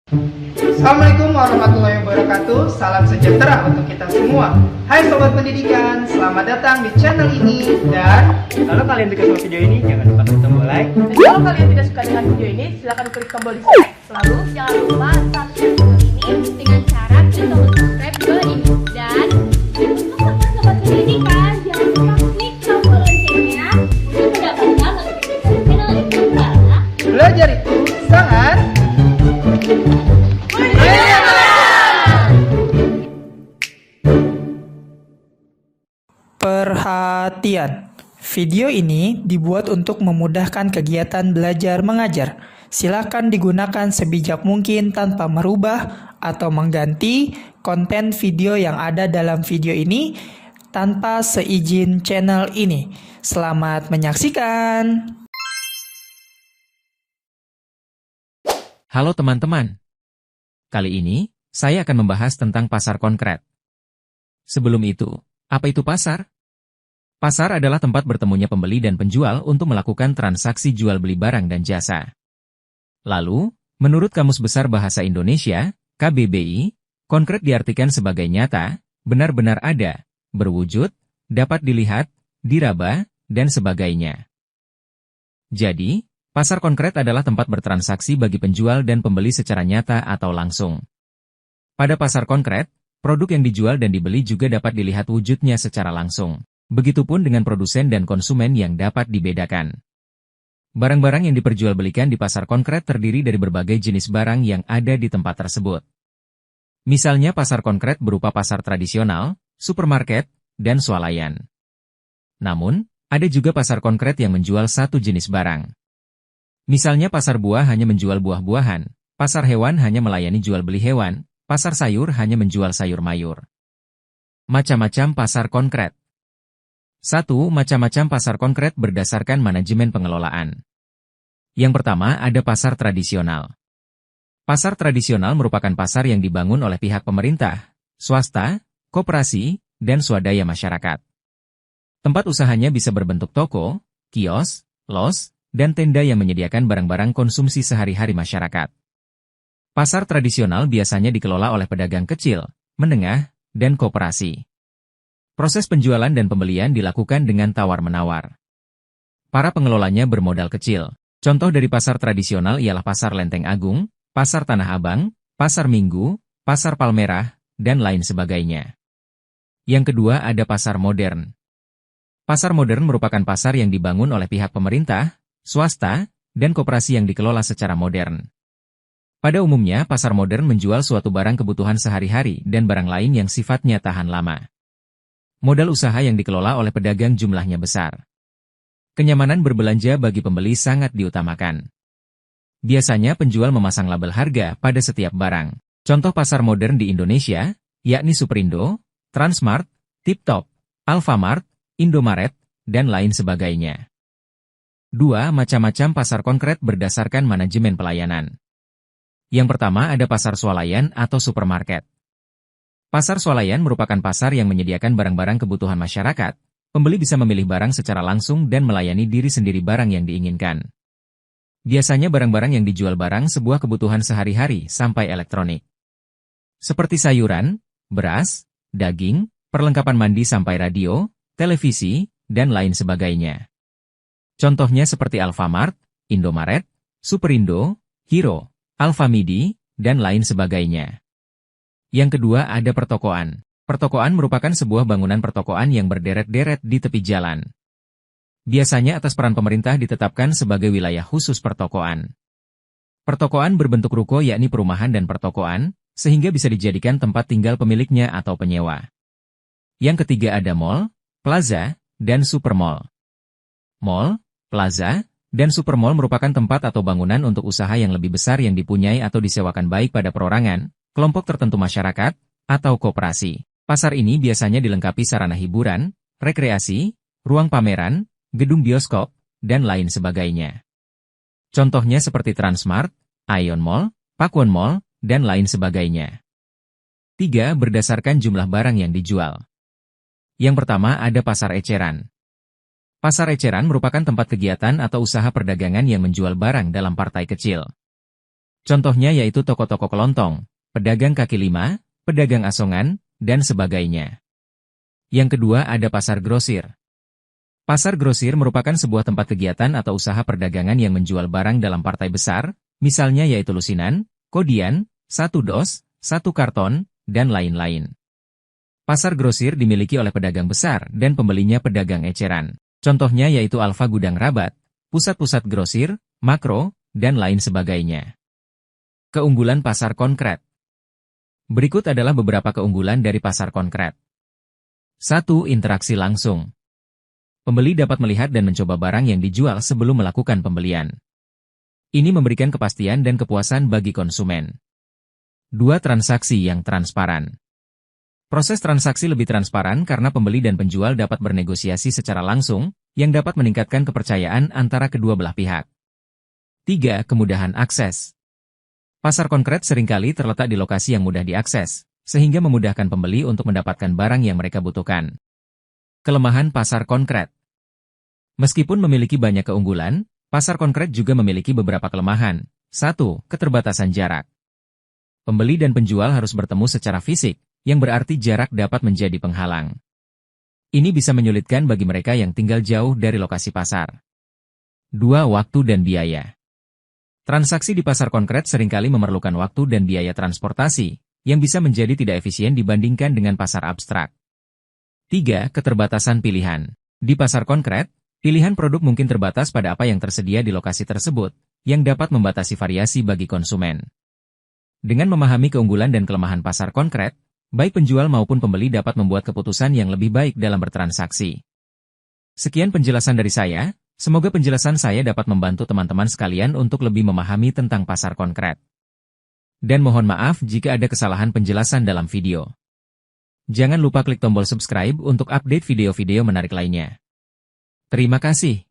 Assalamualaikum warahmatullahi wabarakatuh. Salam sejahtera untuk kita semua. Hai sobat pendidikan, selamat datang di channel ini. Dan kalau kalian suka sama video ini, jangan lupa klik tombol like. Dan kalau kalian tidak suka dengan video ini, silahkan klik tombol dislike. Lalu jangan lupa subscribe channel ini dengan cara klik tombol subscribe ke ini. Dan untuk sobat pendidikan, jangan lupa klik tombol loncengnya untuk mendapatkan notifikasi channel ini terbaru. Belajar itu sangat perhatian. Video ini dibuat untuk memudahkan kegiatan belajar mengajar. Silakan digunakan sebijak mungkin tanpa merubah atau mengganti konten video yang ada dalam video ini tanpa seizin channel ini. Selamat menyaksikan. Halo teman-teman. Kali ini, saya akan membahas tentang pasar konkret. Sebelum itu, apa itu pasar? Pasar adalah tempat bertemunya pembeli dan penjual untuk melakukan transaksi jual beli barang dan jasa. Lalu, menurut Kamus Besar Bahasa Indonesia, KBBI, konkret diartikan sebagai nyata, benar-benar ada, berwujud, dapat dilihat, diraba, dan sebagainya. Jadi, pasar konkret adalah tempat bertransaksi bagi penjual dan pembeli secara nyata atau langsung. Pada pasar konkret, produk yang dijual dan dibeli juga dapat dilihat wujudnya secara langsung. Begitupun dengan produsen dan konsumen yang dapat dibedakan. Barang-barang yang diperjualbelikan di pasar konkret terdiri dari berbagai jenis barang yang ada di tempat tersebut. Misalnya pasar konkret berupa pasar tradisional, supermarket, dan swalayan. Namun, ada juga pasar konkret yang menjual satu jenis barang. Misalnya pasar buah hanya menjual buah-buahan, pasar hewan hanya melayani jual beli hewan, pasar sayur hanya menjual sayur mayur. Macam-macam pasar konkret. 1. Macam-macam pasar konkret berdasarkan manajemen pengelolaan. Yang pertama ada pasar tradisional. Pasar tradisional merupakan pasar yang dibangun oleh pihak pemerintah, swasta, koperasi, dan swadaya masyarakat. Tempat usahanya bisa berbentuk toko, kios, los, dan tenda yang menyediakan barang-barang konsumsi sehari-hari masyarakat. Pasar tradisional biasanya dikelola oleh pedagang kecil, menengah, dan koperasi. Proses penjualan dan pembelian dilakukan dengan tawar-menawar. Para pengelolanya bermodal kecil. Contoh dari pasar tradisional ialah Pasar Lenteng Agung, Pasar Tanah Abang, Pasar Minggu, Pasar Palmerah, dan lain sebagainya. Yang kedua ada pasar modern. Pasar modern merupakan pasar yang dibangun oleh pihak pemerintah, swasta, dan koperasi yang dikelola secara modern. Pada umumnya, pasar modern menjual suatu barang kebutuhan sehari-hari dan barang lain yang sifatnya tahan lama. Modal usaha yang dikelola oleh pedagang jumlahnya besar. Kenyamanan berbelanja bagi pembeli sangat diutamakan. Biasanya penjual memasang label harga pada setiap barang. Contoh pasar modern di Indonesia, yakni Superindo, Transmart, Tip Top, Alfamart, Indomaret, dan lain sebagainya. 2. Macam-macam pasar konkret berdasarkan manajemen pelayanan. Yang pertama ada pasar swalayan atau supermarket. Pasar swalayan merupakan pasar yang menyediakan barang-barang kebutuhan masyarakat. Pembeli bisa memilih barang secara langsung dan melayani diri sendiri barang yang diinginkan. Biasanya barang-barang yang dijual barang sebuah kebutuhan sehari-hari sampai elektronik. Seperti sayuran, beras, daging, perlengkapan mandi sampai radio, televisi, dan lain sebagainya. Contohnya seperti Alfamart, Indomaret, Superindo, Hero, Alfamidi, dan lain sebagainya. Yang kedua ada pertokoan. Pertokoan merupakan sebuah bangunan pertokoan yang berderet-deret di tepi jalan. Biasanya atas peran pemerintah ditetapkan sebagai wilayah khusus pertokoan. Pertokoan berbentuk ruko yakni perumahan dan pertokoan, sehingga bisa dijadikan tempat tinggal pemiliknya atau penyewa. Yang ketiga ada mall, plaza, dan supermall. Mall, plaza, dan supermall merupakan tempat atau bangunan untuk usaha yang lebih besar yang dipunyai atau disewakan baik pada perorangan, kelompok tertentu masyarakat, atau koperasi. Pasar ini biasanya dilengkapi sarana hiburan, rekreasi, ruang pameran, gedung bioskop, dan lain sebagainya. Contohnya seperti Transmart, Aeon Mall, Pakuwon Mall, dan lain sebagainya. 3. Berdasarkan jumlah barang yang dijual. Yang pertama ada pasar eceran. Pasar eceran merupakan tempat kegiatan atau usaha perdagangan yang menjual barang dalam partai kecil. Contohnya yaitu toko-toko kelontong, pedagang kaki lima, pedagang asongan, dan sebagainya. Yang kedua ada pasar grosir. Pasar grosir merupakan sebuah tempat kegiatan atau usaha perdagangan yang menjual barang dalam partai besar, misalnya yaitu lusinan, kodian, 1 dos, 1 karton, dan lain-lain. Pasar grosir dimiliki oleh pedagang besar dan pembelinya pedagang eceran. Contohnya yaitu Alfa Gudang Rabat, pusat-pusat grosir, makro, dan lain sebagainya. Keunggulan pasar konkret. Berikut adalah beberapa keunggulan dari pasar konkret. 1. Interaksi langsung. Pembeli dapat melihat dan mencoba barang yang dijual sebelum melakukan pembelian. Ini memberikan kepastian dan kepuasan bagi konsumen. 2. Transaksi yang transparan. Proses transaksi lebih transparan karena pembeli dan penjual dapat bernegosiasi secara langsung, yang dapat meningkatkan kepercayaan antara kedua belah pihak. 3. Kemudahan akses. Pasar konkret seringkali terletak di lokasi yang mudah diakses, sehingga memudahkan pembeli untuk mendapatkan barang yang mereka butuhkan. Kelemahan pasar konkret. Meskipun memiliki banyak keunggulan, pasar konkret juga memiliki beberapa kelemahan. 1. Keterbatasan jarak. Pembeli dan penjual harus bertemu secara fisik, yang berarti jarak dapat menjadi penghalang. Ini bisa menyulitkan bagi mereka yang tinggal jauh dari lokasi pasar. 2. Waktu dan biaya. Transaksi di pasar konkret seringkali memerlukan waktu dan biaya transportasi, yang bisa menjadi tidak efisien dibandingkan dengan pasar abstrak. 3. Keterbatasan pilihan. Di pasar konkret, pilihan produk mungkin terbatas pada apa yang tersedia di lokasi tersebut, yang dapat membatasi variasi bagi konsumen. Dengan memahami keunggulan dan kelemahan pasar konkret, baik penjual maupun pembeli dapat membuat keputusan yang lebih baik dalam bertransaksi. Sekian penjelasan dari saya. Semoga penjelasan saya dapat membantu teman-teman sekalian untuk lebih memahami tentang pasar konkret. Dan mohon maaf jika ada kesalahan penjelasan dalam video. Jangan lupa klik tombol subscribe untuk update video-video menarik lainnya. Terima kasih.